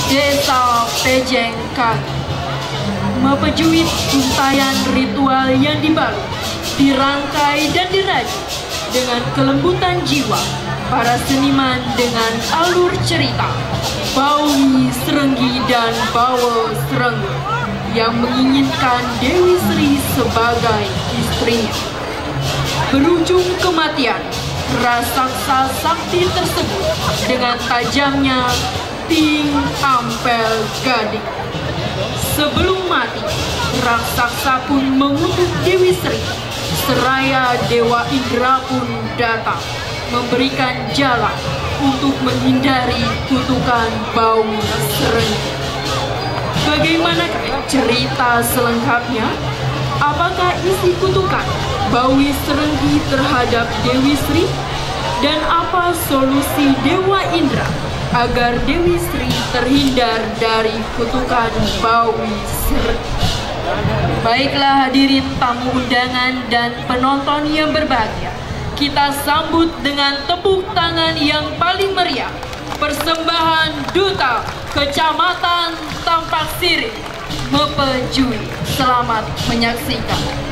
Desa Pejengkan memperjuit untayan ritual yang dibalut, dirangkai dan dirajut dengan kelembutan jiwa para seniman dengan alur cerita Bawi Serenggi dan Bawa Serenggi yang menginginkan Dewi Sri sebagai istrinya. Berujung kematian, raksasa sakti tersebut dengan tajamnya Ting Ampel Gading. Sebelum mati, raksasa pun mengutuk Dewi Sri. Seraya Dewa Indra pun datang memberikan jalan untuk menghindari kutukan Bawi Serenggi. Bagaimanakah cerita selengkapnya? Apakah isi kutukan Bawi Serenggi terhadap Dewi Sri? Dan apa solusi Dewa Indra agar Dewi Sri terhindar dari kutukan Bawi Serenggi? Baiklah hadirin tamu undangan dan penonton yang berbahagia, kita sambut dengan tepuk tangan yang paling meriah persembahan Duta Kecamatan Tampak Siri Mepejui. Selamat menyaksikan.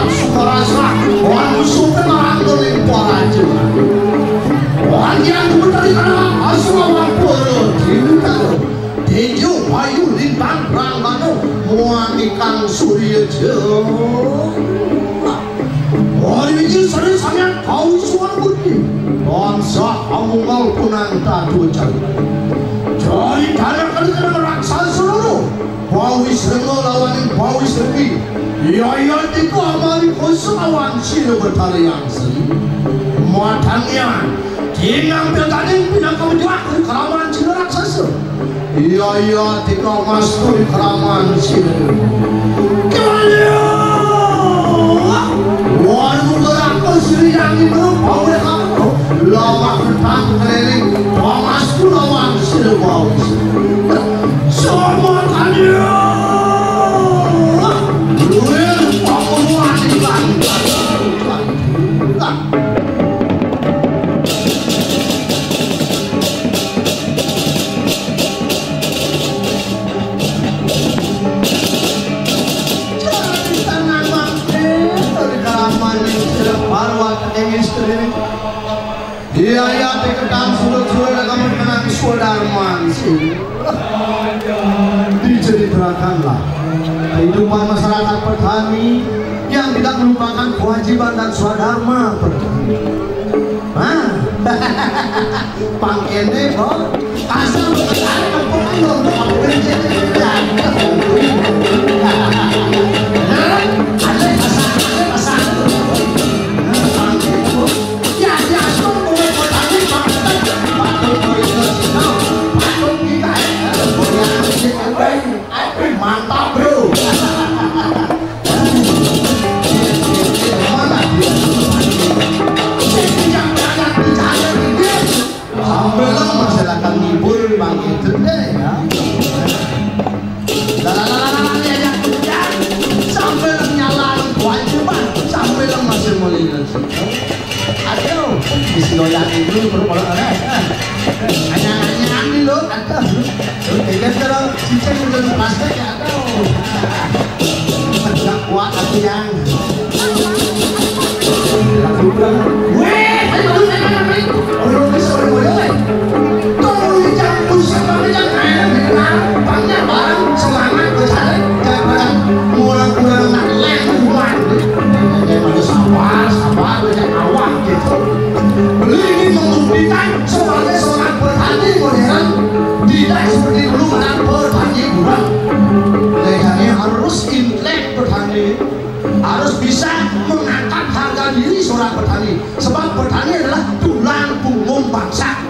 Wan Sukarasa, Wan musuh pengarangul yang Poraja. Wan yang kebetulan karena asal Wan Poro Dinutaro, Dejo Bayu Lintang Ranggano, Muang Ikang Surya Jawa. Wan Wiji Sari Samyan Kau Suan Budi, Wan Sah Amungal Punang Tatu Jari. Jari tanah kena raksasa seluruh. Bawis rengo lawan bawis rengi. Iya tiku amali kosong awan sila bertali yang seri. Muatangnya tingang pilkading pinang kemenjuak keraman sila raksasa. Iya tiku masturi keraman sila. Kemana? Waru gerak sila yang itu bawis kamu. Lama tentang keliling pamasku lawan sila bawis. Semua kalian. Iya diketang sudah kamu tenang sudarman sih. Diceritakanlah kehidupan masyarakat petani yang tidak melupakan kewajiban dan swadharma petani. Pangkene kok asal petani kampung itu kamu mantap bro. Sampai masyarakat ngibur bang itu deh ya. Sampai nyalain kewajiban, sampai masih melihat. Aduh, disloyan itu berpuluh-puluh. Hanya dulu, ada. Kita terus cicing udah plastik ya, aduh. Tidak kuat aku yang. Weh, orang bisa boleh. Tolong jangan pusing, jangan main. Banyak barang semangat berjalan, jangan kurang-kurang lem kuat. Jangan sabar, jangan awak gitu. Beli ini membuktikan sebagai seorang petani modern tidak seperti dulu menang petani kurang. Legalnya harus intelek petani, harus bisa mengangkat harga diri seorang petani. Sebab petani adalah tulang punggung bangsa.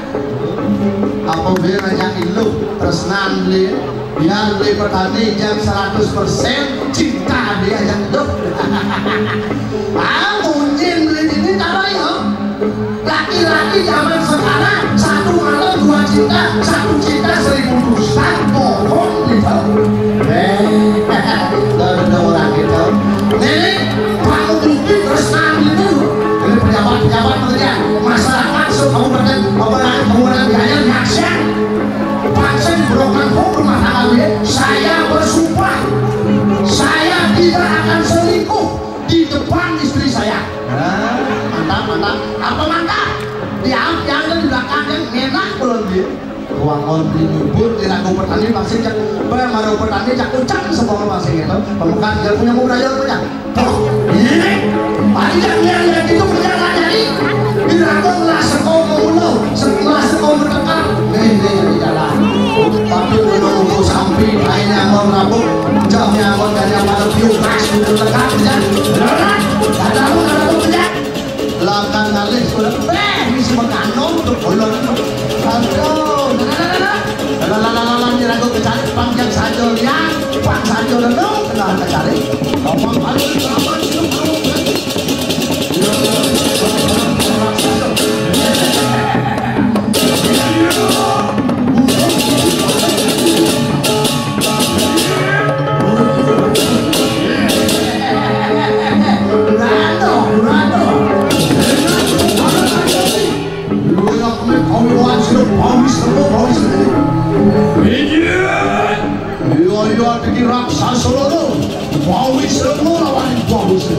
Apa bedanya ilu tersenan beli, biar beli petani yang 100% cinta dia yang hidup. Mungkin beli ini cara ya. Laki-laki zaman sekarang satu malam 2 cinta, 1 cinta 1000 dusta, bohong gitu. Ada orang gitu. Nenek, kamu bukti terus nanti itu. Ini pejabat-pejabat bekerja, masyarakat kabupaten Gianyar Yaksa. Paksen berokan rumah tangga saya bersumpah, saya tidak akan selingkuh di depan istri saya. Mantap. Apa mantap? Yang di belakang yang enak belum dia. Uang beli nyubur di lagu petani pasti cak bermaru petani cak ucap semua pasti gitu. Pemukaan dia punya budaya punya. Tuh, ini panjang yang itu punya jadi. Di lagu lah sekolah mulu, setelah sekolah bertekar. Ini di jalan. Tapi menunggu sampai lainnya mau rabuk, jamnya mau dan yang pada biukas bertekar ya. Ada lu kerja. Lakan kali sudah bisa mengandung untuk bolong. Aduh, lalu kecari panjang saja ya, pak saja lalu kenal kecari. Ngomong kali selamat raksasa lalu, bawis lalu lawan bawis.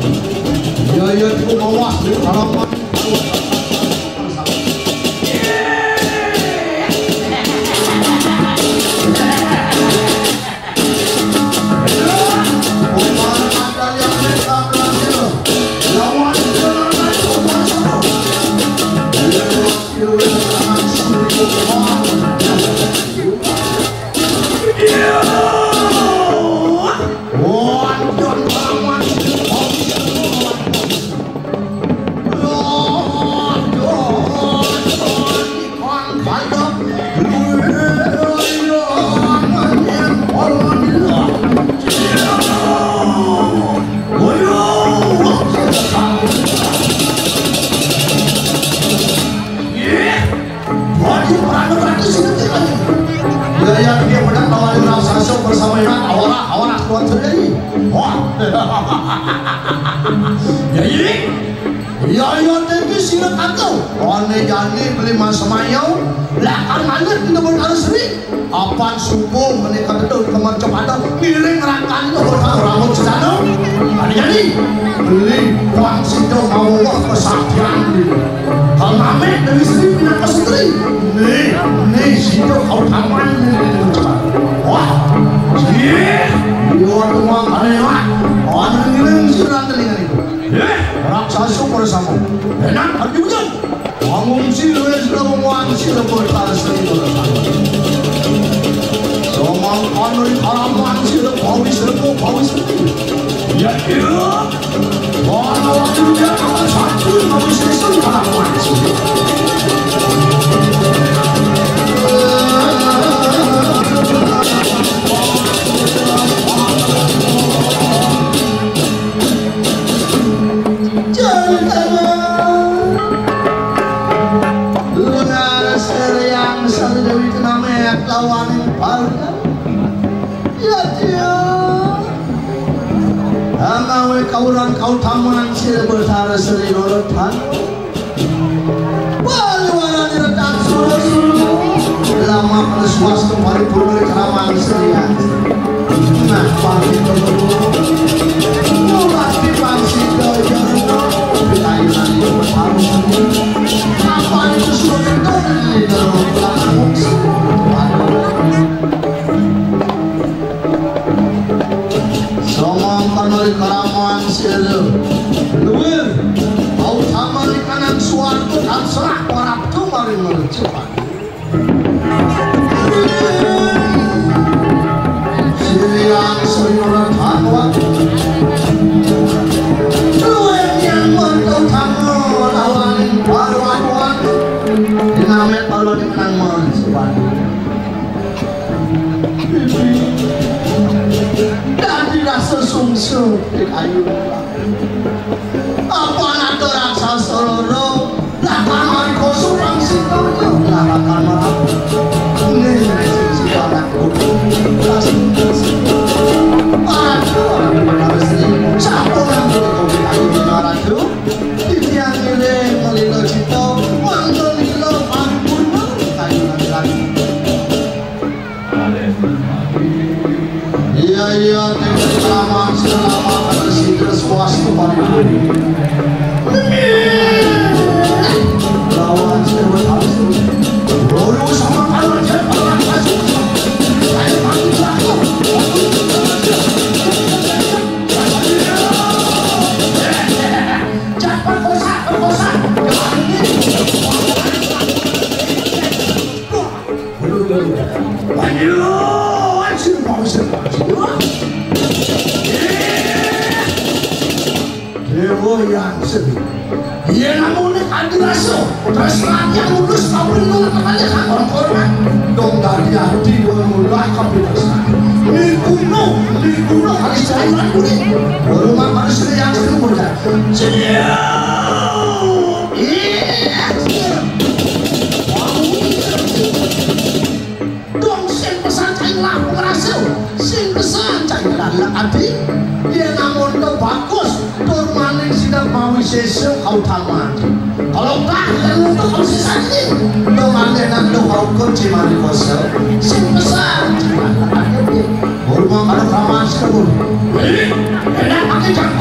Enak pakai jangan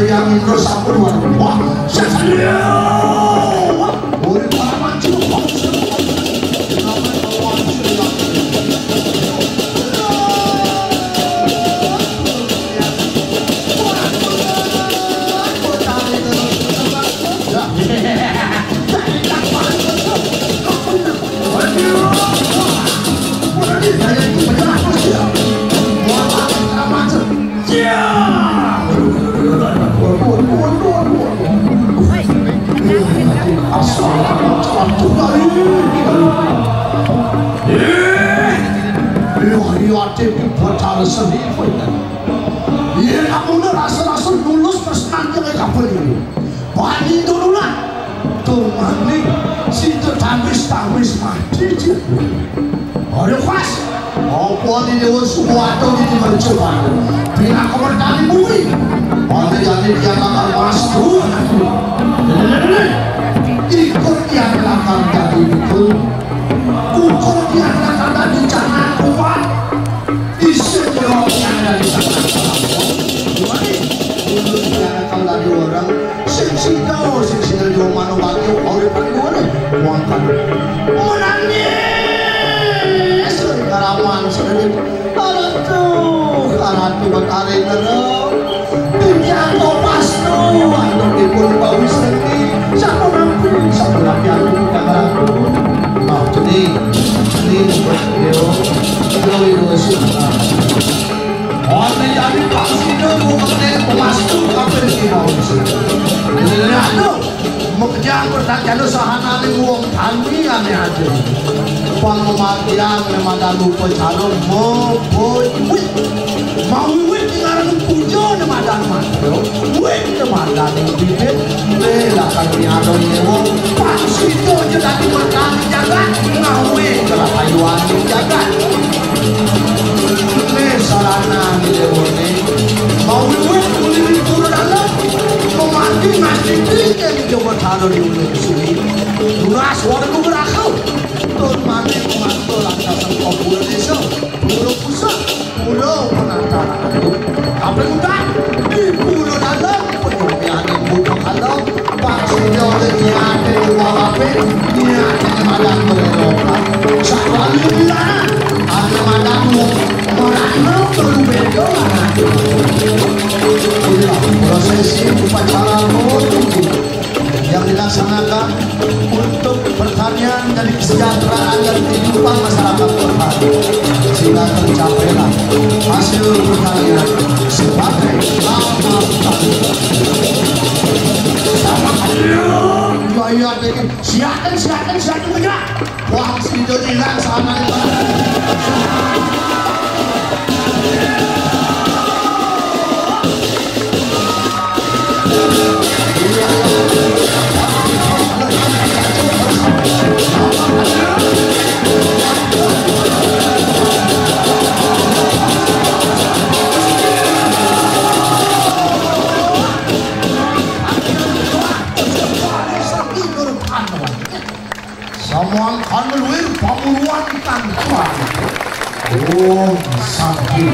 yang Indro sampun wah saya boleh para mancing prosesi upacara yang dilaksanakan untuk pertanian dan kesejahteraan dan kehidupan masyarakat bertani sehingga tercapailah hasil pertanian sebagai lama petani. Silakan bergerak. Wah, sini hilang sana. Samuang kanwir pamuluan ikan kuat. Oh, sampai.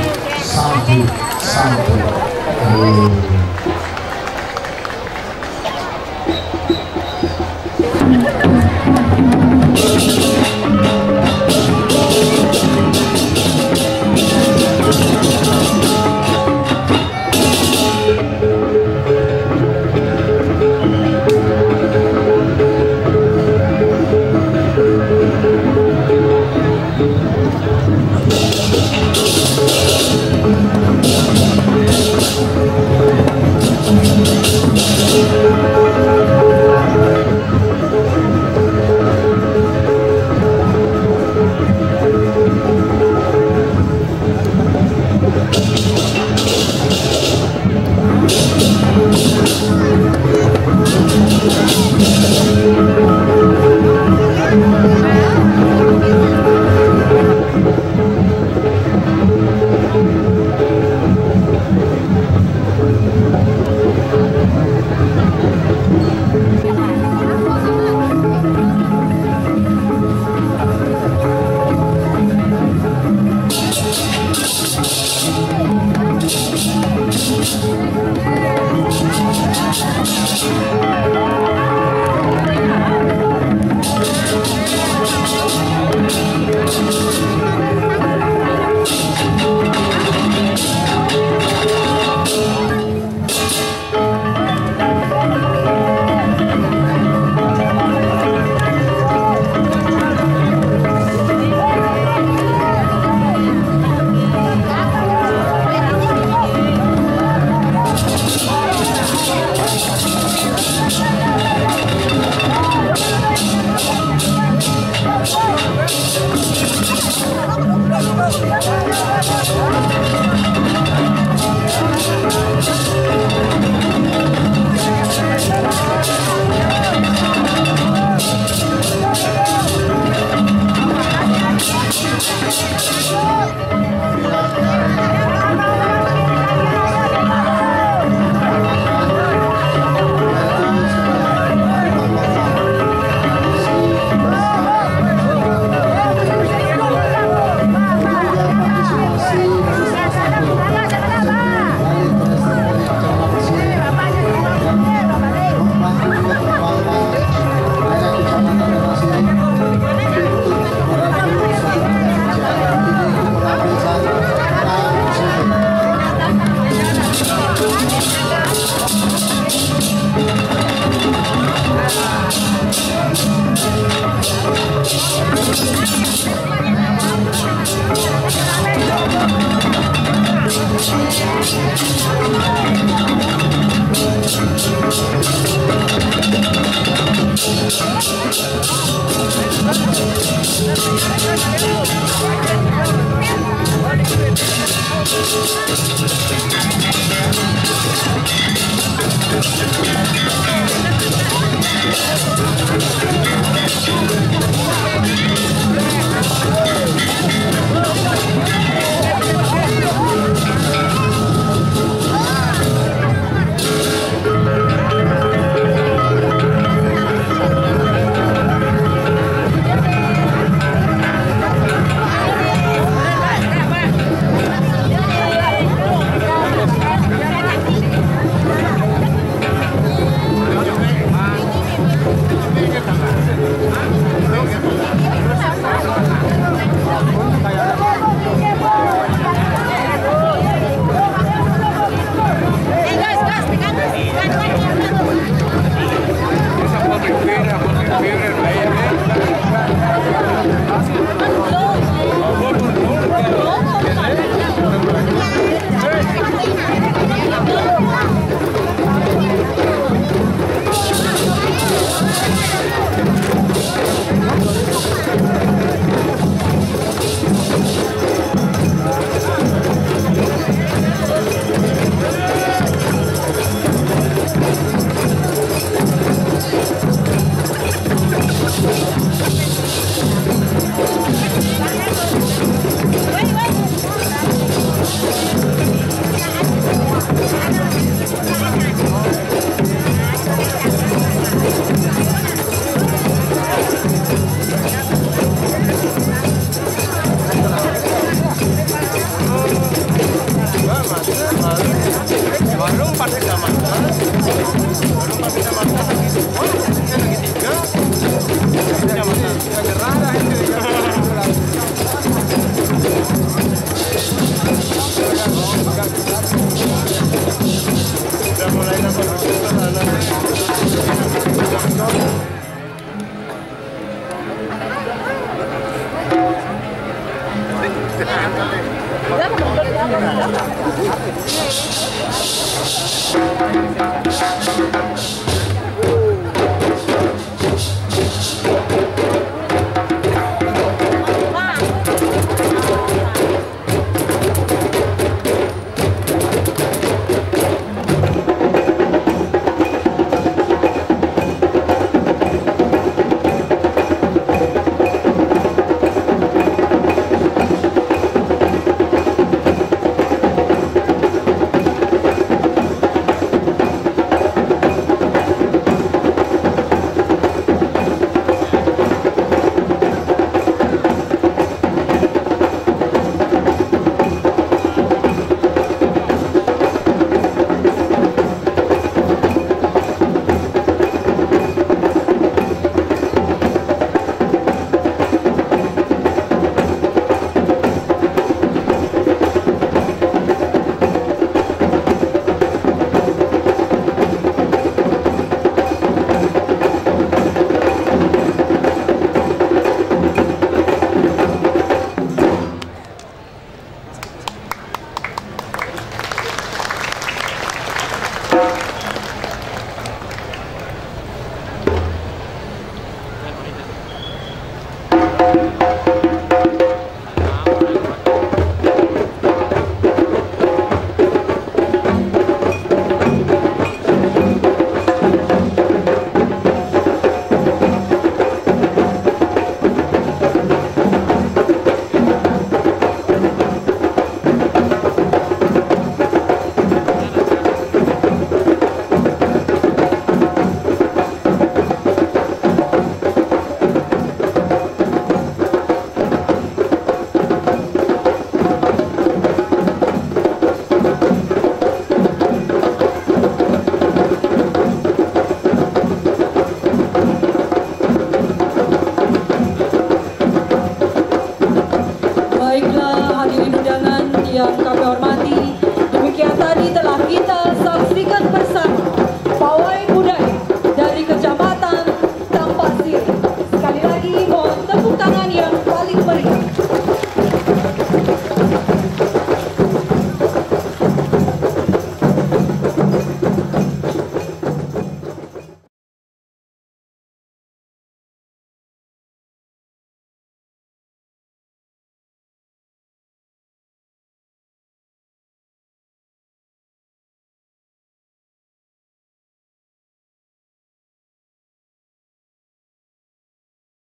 Warung pada zaman.